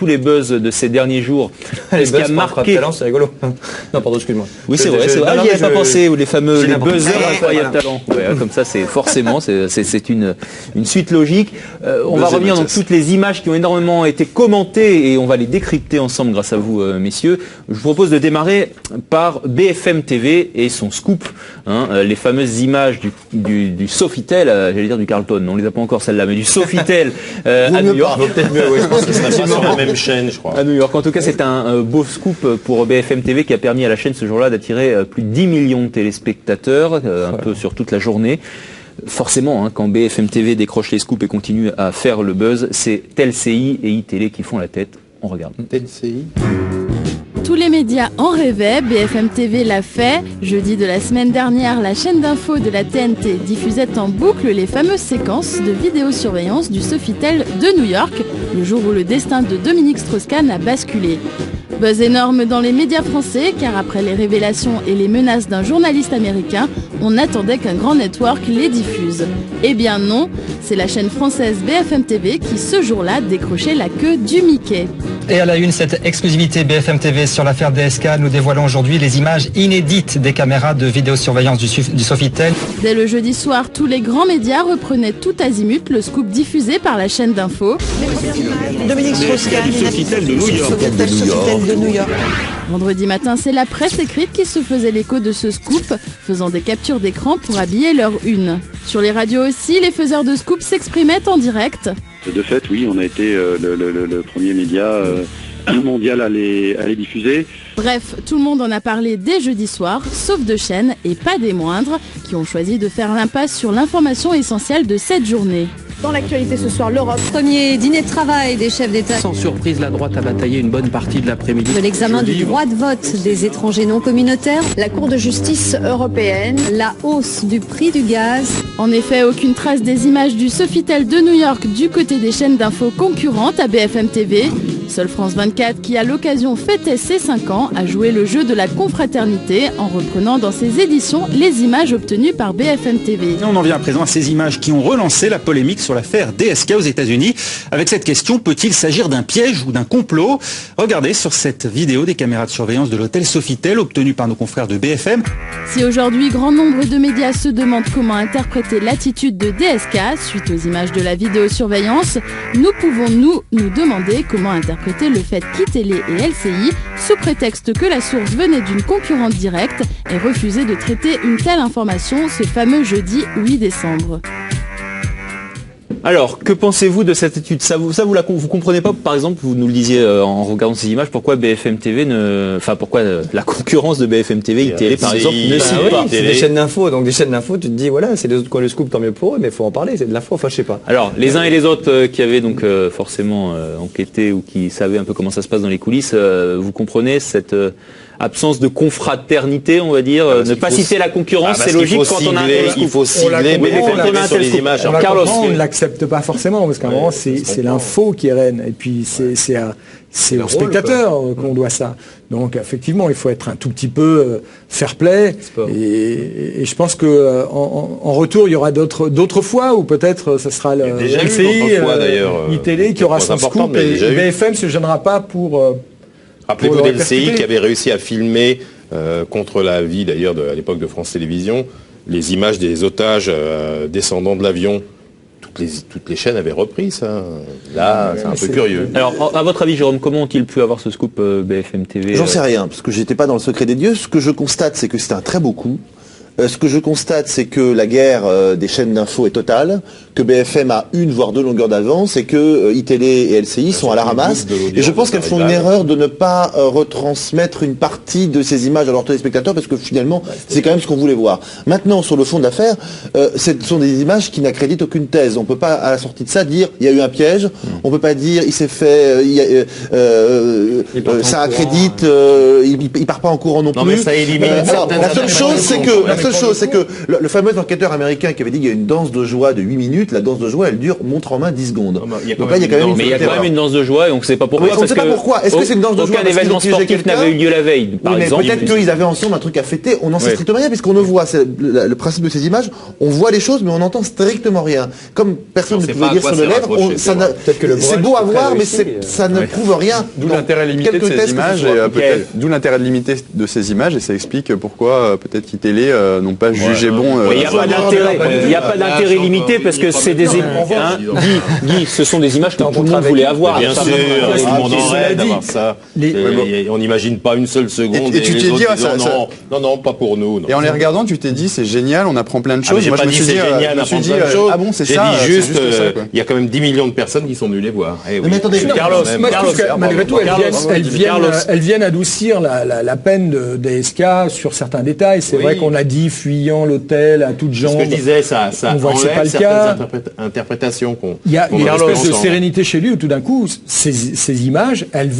tous les buzz de ces derniers jours. Ce qui a marqué... c'est rigolo. Non, pardon, excuse-moi. Oui, c'est vrai. J'y avais pas pensé. Les fameux buzzers incroyables talents. Ouais, comme ça, c'est forcément, c'est une suite logique. On va revenir dans toutes les images qui ont énormément été commentées et on va les décrypter ensemble grâce à vous, messieurs. Je vous propose de démarrer par BFM TV et son scoop. Les fameuses images du Sofitel, j'allais dire du Carlton, on les a pas encore celle-là, mais du Sofitel à New York. Peut-être mieux, oui, je pense que ce serait pas sur la même chaîne, je crois. À New York. En tout cas, c'est un beau scoop pour BFM TV qui a permis à la chaîne ce jour-là d'attirer plus de 10 millions de téléspectateurs, un peu sur toute la journée. Forcément, quand BFM TV décroche les scoops et continue à faire le buzz, c'est TLCI et iTélé qui font la tête. On regarde. TLCI. Tous les médias en rêvaient, BFM TV l'a fait. Jeudi de la semaine dernière, la chaîne d'info de la TNT diffusait en boucle les fameuses séquences de vidéosurveillance du Sofitel de New York, le jour où le destin de Dominique Strauss-Kahn a basculé. Buzz énorme dans les médias français, car après les révélations et les menaces d'un journaliste américain, on attendait qu'un grand network les diffuse. Eh bien non, c'est la chaîne française BFM TV qui ce jour-là décrochait la queue du Mickey. Et à la une, cette exclusivité BFM TV sur l'affaire DSK, nous dévoilons aujourd'hui les images inédites des caméras de vidéosurveillance du Sofitel. Dès le jeudi soir, tous les grands médias reprenaient tout azimut le scoop diffusé par la chaîne d'info. Dominique Strauss-Kahn du Sofitel de New York. Vendredi matin, c'est la presse écrite qui se faisait l'écho de ce scoop, faisant des captures d'écran pour habiller leur une. Sur les radios aussi, les faiseurs de scoop s'exprimaient en direct. De fait, oui, on a été le premier média mondial à les diffuser. Bref, tout le monde en a parlé dès jeudi soir, sauf deux chaînes, et pas des moindres, qui ont choisi de faire l'impasse sur l'information essentielle de cette journée. Dans l'actualité ce soir, l'Europe. Premier dîner de travail des chefs d'État. Sans surprise, la droite a bataillé une bonne partie de l'après-midi. De l'examen du droit de vote des étrangers non communautaires. La Cour de justice européenne. La hausse du prix du gaz. En effet, aucune trace des images du Sofitel de New York du côté des chaînes d'infos concurrentes à BFM TV. Seule France 24, qui à l'occasion fêtait ses 5 ans, a joué le jeu de la confraternité en reprenant dans ses éditions les images obtenues par BFM TV. On en vient à présent à ces images qui ont relancé la polémique sur l'affaire DSK aux États-Unis. Avec cette question, peut-il s'agir d'un piège ou d'un complot? Regardez sur cette vidéo des caméras de surveillance de l'hôtel Sofitel obtenues par nos confrères de BFM. Si aujourd'hui grand nombre de médias se demandent comment interpréter l'attitude de DSK suite aux images de la vidéosurveillance, nous pouvons nous demander comment interpréter le fait qu'iTélé et LCI, sous prétexte que la source venait d'une concurrente directe, aient refusé de traiter une telle information ce fameux jeudi 8 décembre. Alors, que pensez-vous de cette étude? Vous comprenez pas, par exemple, vous nous le disiez en regardant ces images, pourquoi BFM TV pourquoi la concurrence de BFM TV, iTélé par exemple, ne cite pas. C'est des chaînes d'info, donc des chaînes d'info, tu te dis voilà, c'est quoi le scoop, tant mieux pour eux, mais il faut en parler, c'est de l'info, je sais pas. Alors, les uns et les autres qui avaient donc forcément enquêté ou qui savaient un peu comment ça se passe dans les coulisses, vous comprenez cette absence de confraternité, on va dire, ne pas citer la concurrence, c'est logique quand on a il faut cibler sur les images. Carlos, on ne l'accepte pas forcément, parce qu'à un moment, c'est l'info qui est reine, et puis c'est au spectateur qu'on doit ça. Donc effectivement, il faut être un tout petit peu fair play, et je pense que en retour, il y aura d'autres fois, où peut-être ce sera le LCI, iTélé qui aura son scoop, et BFM ne se gênera pas pour... Rappelez-vous d'LCI qui avait réussi à filmer, contre l'avis d'ailleurs à l'époque de France Télévisions, les images des otages descendant de l'avion. Toutes les chaînes avaient repris ça. Là, c'est un peu curieux. Alors, à votre avis, Jérôme, comment ont-ils pu avoir ce scoop BFM TV? J'en sais rien, parce que j'étais pas dans le secret des dieux. Ce que je constate, c'est que c'est un très beau coup. Ce que je constate, c'est que la guerre des chaînes d'info est totale, que BFM a une voire deux longueurs d'avance et que iTélé et LCI sont à la ramasse. Et je pense qu'elles font une erreur de ne pas retransmettre une partie de ces images à leurs téléspectateurs, parce que finalement, c'est quand même ce qu'on voulait voir. Maintenant, sur le fond de l'affaire, ce sont des images qui n'accréditent aucune thèse. On peut pas, à la sortie de ça, dire il y a eu un piège. On peut pas dire il s'est fait, ça accrédite, il part pas en courant non plus. Non, mais ça élimine. Alors, la seule chose, c'est que seule chose, c'est que le fameux enquêteur américain qui avait dit qu'il y a une danse de joie de 8 minutes, la danse de joie, elle dure montre en main 10 secondes. Donc là, il y a quand même une danse de joie et on ne sait pas pourquoi. On ne sait pas pourquoi. Est-ce que c'est une danse de joie? Aucun événement sportif n'avait eu lieu la veille, par exemple. Peut-être qu'ils avaient ensemble un truc à fêter. On n'en sait strictement rien puisqu'on ne voit. C'est le principe de ces images. On voit les choses, mais on n'entend strictement rien. Comme personne ne pouvait dire sur le lèvre, c'est beau à voir, mais ça ne prouve rien. D'où l'intérêt limité de ces images. D'où l'intérêt limité de ces images, et ça explique pourquoi peut-être iTélé n'ont pas jugé bon. Il n'y a pas d'intérêt limité parce que c'est des Guy, ce sont des images que tout le monde voulait avoir. Bien sûr, tout le monde en rêve d'avoir ça. On n'imagine pas une seule seconde. Et tu t'es dit, non, pas pour nous. Et en les regardant, tu t'es dit, c'est génial, on apprend plein de choses. Moi, je me suis dit, ah bon, c'est ça. J'ai dit juste, il y a quand même 10 millions de personnes qui sont venues les voir. Mais attendez, Carlos, malgré tout, elles viennent adoucir la peine de DSK sur certains détails. C'est vrai qu'on a dit fuyant l'hôtel à toutes jambes. Ce que je disais, ça enlève certaines interprétations qu'on... Il y a une espèce de sérénité chez lui où tout d'un coup, ces images, elles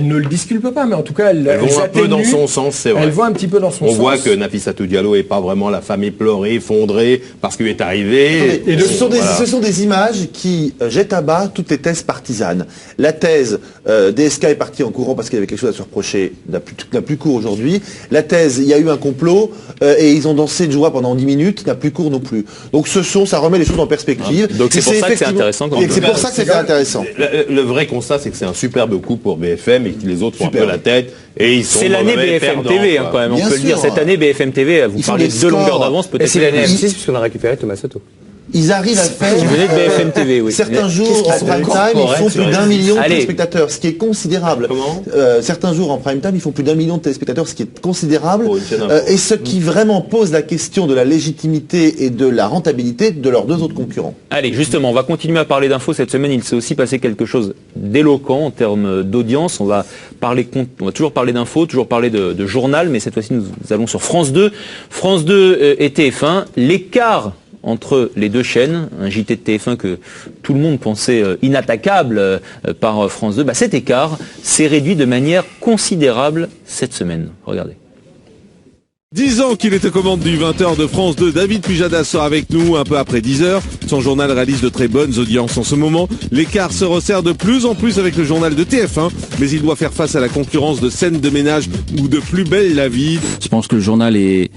ne le disculpent pas, mais en tout cas, elles vont un peu dans son sens, c'est vrai. Elles vont un petit peu dans son sens. On voit que Nafissatou Diallo n'est pas vraiment la femme éplorée, effondrée, parce qu'il est arrivé. Et ce sont des images qui jettent à bas toutes les thèses partisanes. La thèse, DSK est parti en courant parce qu'il y avait quelque chose à se reprocher, n'a plus cours aujourd'hui. La thèse, il y a eu un complot, et ils ont dansé de joie pendant 10 minutes, n'a plus cours non plus. Donc ça remet les choses en perspective. Donc c'est pour ça que c'est intéressant. C'est pour ça que c'est intéressant. Le vrai constat, c'est que c'est un superbe coup pour BFM et que les autres font un peu la tête. Et ils sont c'est l'année BFM TV, quand même. On peut le dire. Cette année BFM TV, vous parlez de 2 longueurs d'avance, peut-être. Et c'est l'année M6 puisqu'on a récupéré Thomas Soto. Ils arrivent à faire BFM TV, oui. Certains jours en prime time, ils font plus d'1 million de téléspectateurs, ce qui est considérable. Certains jours en prime time, ils font plus d'1 million de téléspectateurs, ce qui est considérable. Et ce qui vraiment pose la question de la légitimité et de la rentabilité de leurs 2 autres concurrents. Allez, justement, on va continuer à parler d'infos cette semaine. Il s'est aussi passé quelque chose d'éloquent en termes d'audience. On va toujours parler d'infos, toujours parler de journal, mais cette fois-ci nous allons sur France 2. France 2 et TF1, l'écart entre les 2 chaînes, un JT de TF1 que tout le monde pensait inattaquable par France 2, cet écart s'est réduit de manière considérable cette semaine. Regardez. 10 ans qu'il est aux commandes du 20h de France 2, David Pujadas sera avec nous un peu après 10h. Son journal réalise de très bonnes audiences en ce moment. L'écart se resserre de plus en plus avec le journal de TF1, mais il doit faire face à la concurrence de Scènes de ménage ou de Plus belle la vie. Je pense que le journal est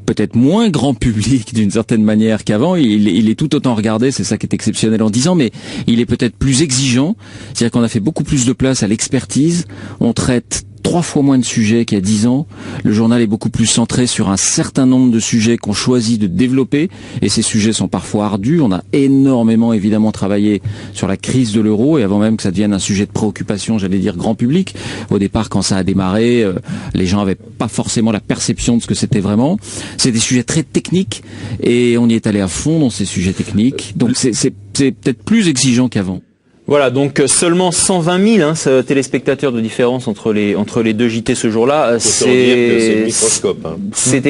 peut-être moins grand public d'une certaine manière qu'avant. Il est tout autant regardé, c'est ça qui est exceptionnel en 10 ans, mais il est peut-être plus exigeant. C'est-à-dire qu'on a fait beaucoup plus de place à l'expertise. On traite 3 fois moins de sujets qu'il y a 10 ans. Le journal est beaucoup plus centré sur un certain nombre de sujets qu'on choisit de développer, et ces sujets sont parfois ardus. On a énormément évidemment travaillé sur la crise de l'euro, et avant même que ça devienne un sujet de préoccupation, j'allais dire grand public. Au départ, quand ça a démarré, les gens n'avaient pas forcément la perception de ce que c'était vraiment. C'est des sujets très techniques, et on y est allé à fond dans ces sujets techniques. Donc c'est peut-être plus exigeant qu'avant. Voilà, donc seulement 120 000 téléspectateurs de différence entre les 2 JT ce jour-là. C'est le microscope.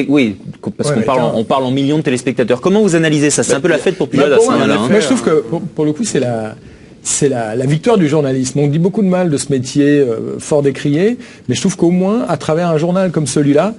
Oui, parce qu'on parle en millions de téléspectateurs. Comment vous analysez ça? C'est un peu la fête pour Pujadas. Moi, je trouve que pour le coup, c'est la victoire du journalisme. On dit beaucoup de mal de ce métier fort décrié, mais je trouve qu'au moins, à travers un journal comme celui-là,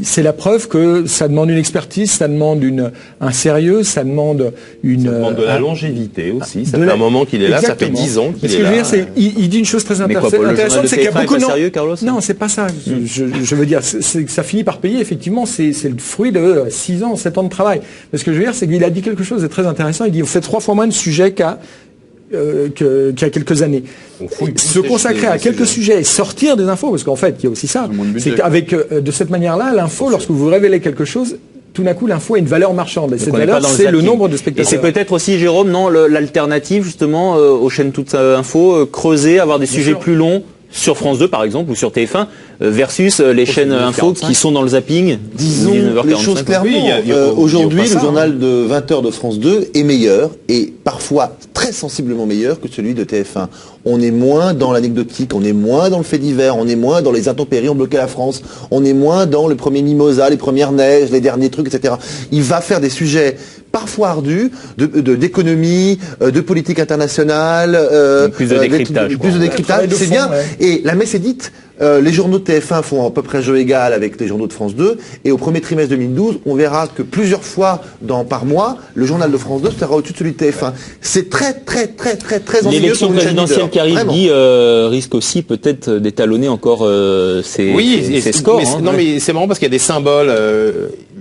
c'est la preuve que ça demande une expertise, ça demande un sérieux, ça demande de la longévité aussi. Ça fait un moment qu'il est là, ça fait 10 ans qu'il est là. Ce que je veux dire, c'est il dit une chose très intéressante, c'est qu'il y a beaucoup de... sérieux, Carlos? Non, c'est pas ça. Je veux dire, ça finit par payer, effectivement, c'est le fruit de 6 ans, 7 ans de travail. Mais ce que je veux dire, c'est qu'il a dit quelque chose de très intéressant. Il dit, vous faites 3 fois moins de sujets qu'il y a quelques années. Se consacrer à quelques sujets et sortir des infos, parce qu'en fait, il y a aussi ça. C'est qu'avec de cette manière-là, l'info, lorsque vous révélez quelque chose, tout d'un coup, l'info a une valeur marchande. Et cette valeur, c'est le nombre de spectateurs. Et c'est peut-être aussi, Jérôme, l'alternative, justement, aux chaînes Toute Info, creuser, avoir des sujets plus longs sur France 2 par exemple ou sur TF1 versus les chaînes info qui sont dans le zapping. Disons les choses clairement. Aujourd'hui, le journal de 20h de France 2 est meilleur et parfois très sensiblement meilleur que celui de TF1. On est moins dans l'anecdotique, on est moins dans le fait divers, on est moins dans les intempéries ont bloqué la France, on est moins dans le premier mimosa, les premières neiges, les derniers trucs, etc. Il va faire des sujets parfois ardue, d'économie, de politique internationale, plus de décryptage. C'est bien. Ouais. Et la messe est dite. Les journaux de TF1 font à peu près jeu égal avec les journaux de France 2. Et au premier trimestre 2012, on verra que plusieurs fois par mois, le journal de France 2 sera au-dessus de celui de TF1. C'est très ennuyeux. L'élection présidentielle qui arrive, Guy, risque aussi peut-être d'étalonner encore ses scores. Non, mais c'est marrant parce qu'il y a des symboles.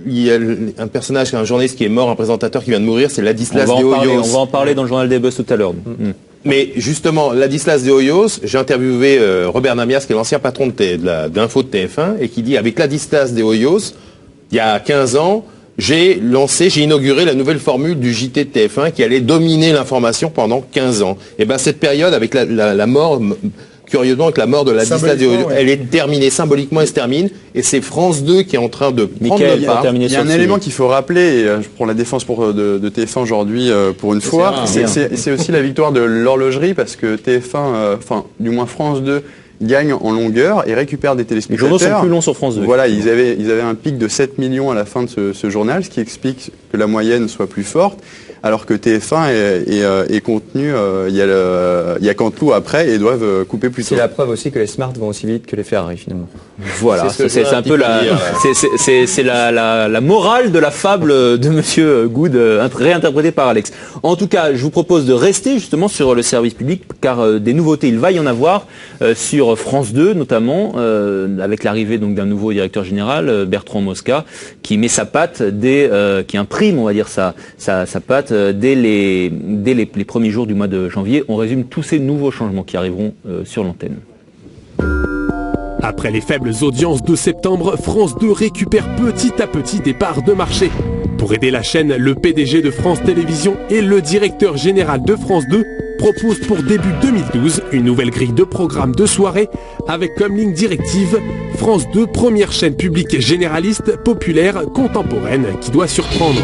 Il y a un personnage, un journaliste qui est mort, un présentateur qui vient de mourir, c'est Ladislas de Hoyos. On va en parler dans le journal des Buzz tout à l'heure. Mais justement, Ladislas de Hoyos, j'ai interviewé Robert Namias, qui est l'ancien patron d'info de TF1, et qui dit, avec Ladislas de Hoyos, il y a 15 ans, j'ai inauguré la nouvelle formule du JT de TF1 qui allait dominer l'information pendant 15 ans. Et ben cette période, avec la mort... Curieusement, avec la mort de Ladislas de Hoyos, elle est terminée, symboliquement elle se termine, et c'est France 2 qui est en train de prendre le pas. Il y a un élément qu'il faut rappeler, et je prends la défense de TF1 aujourd'hui pour une fois, c'est aussi la victoire de l'horlogerie, parce que TF1, du moins France 2, gagne en longueur et récupère des téléspectateurs. Les journaux sont plus longs sur France 2. Voilà, ils avaient un pic de 7 millions à la fin de ce journal, ce qui explique que la moyenne soit plus forte. Alors que TF1 est contenu, il y a Canteloup après et doivent couper plus tôt. C'est la preuve aussi que les Smart vont aussi vite que les Ferrari finalement. Voilà, c'est un peu la morale de la fable de Monsieur Good, réinterprétée par Alex. En tout cas, je vous propose de rester justement sur le service public, car des nouveautés, il va y en avoir sur France 2 notamment, avec l'arrivée donc d'un nouveau directeur général, Bertrand Mosca, qui met sa patte qui imprime, on va dire sa patte dès les premiers jours du mois de janvier. On résume tous ces nouveaux changements qui arriveront sur l'antenne. Après les faibles audiences de septembre, France 2 récupère petit à petit des parts de marché. Pour aider la chaîne, le PDG de France Télévisions et le directeur général de France 2 proposent pour début 2012 une nouvelle grille de programmes de soirée avec comme ligne directive France 2, première chaîne publique généraliste, populaire, contemporaine, qui doit surprendre.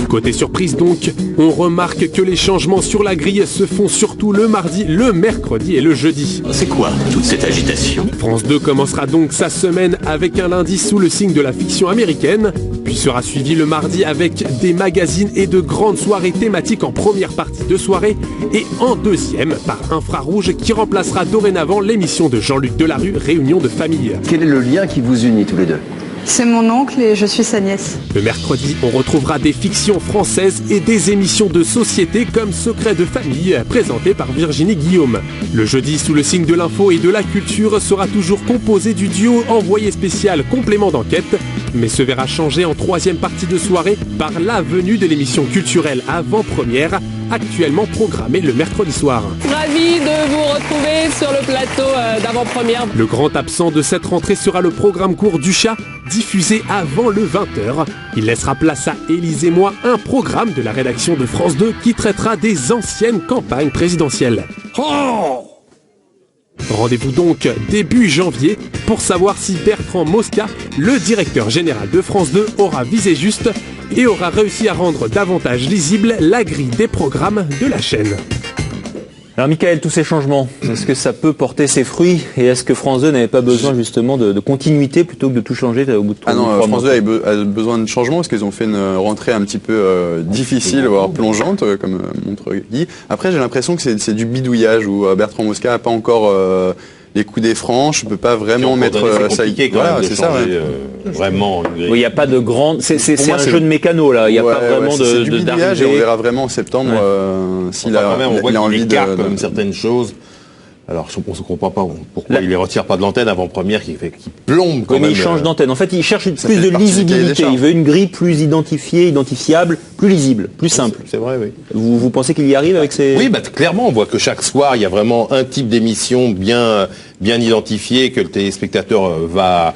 Côté surprise donc, on remarque que les changements sur la grille se font surtout le mardi, le mercredi et le jeudi. C'est quoi toute cette agitation? France 2 commencera donc sa semaine avec un lundi sous le signe de la fiction américaine, puis sera suivi le mardi avec des magazines et de grandes soirées thématiques en première partie de soirée et en deuxième par Infrarouge qui remplacera dorénavant l'émission de Jean-Luc Delarue, Réunion de famille. Quel est le lien qui vous unit tous les deux? C'est mon oncle et je suis sa nièce. Le mercredi, on retrouvera des fictions françaises et des émissions de société comme Secret de famille, présentées par Virginie Guillaume. Le jeudi, sous le signe de l'info et de la culture, sera toujours composé du duo envoyé spécial complément d'enquête, mais se verra changer en troisième partie de soirée par la venue de l'émission culturelle avant-première, actuellement programmée le mercredi soir. Ravi de vous retrouver sur le plateau d'avant-première. Le grand absent de cette rentrée sera le programme court du chat, diffusé avant le 20h. Il laissera place à Élise et moi, un programme de la rédaction de France 2 qui traitera des anciennes campagnes présidentielles. Oh! Rendez-vous donc début janvier pour savoir si Bertrand Mosca, le directeur général de France 2, aura visé juste et aura réussi à rendre davantage lisible la grille des programmes de la chaîne. Alors Michael, tous ces changements, est-ce que ça peut porter ses fruits et est-ce que France 2 n'avait pas besoin justement de continuité plutôt que de tout changer au bout de 3 mois? France 2 a besoin de changement parce qu'ils ont fait une rentrée un petit peu difficile, voire plongeante, comme montre Guy. Après, j'ai l'impression que c'est du bidouillage où Bertrand Mosca n'a pas encore les coups des franches, ne peut pas vraiment mettre ça. Voilà, c'est ça. Vraiment. Il n'y a pas de grande. C'est un jeu de mécano là. Il n'y a pas vraiment c'est du bidouillage et on verra vraiment en septembre s'il a envie de comme certaines choses. Alors, on ne comprend pas pourquoi il les retire pas de l'antenne avant-première qui plombe quand même. Mais il change d'antenne. En fait, il cherche plus de lisibilité. Il veut une grille plus identifiable, plus lisible, plus simple. C'est vrai, oui. Vous pensez qu'il y arrive avec ces... Oui, clairement, on voit que chaque soir, il y a vraiment un type d'émission bien identifié que le téléspectateur va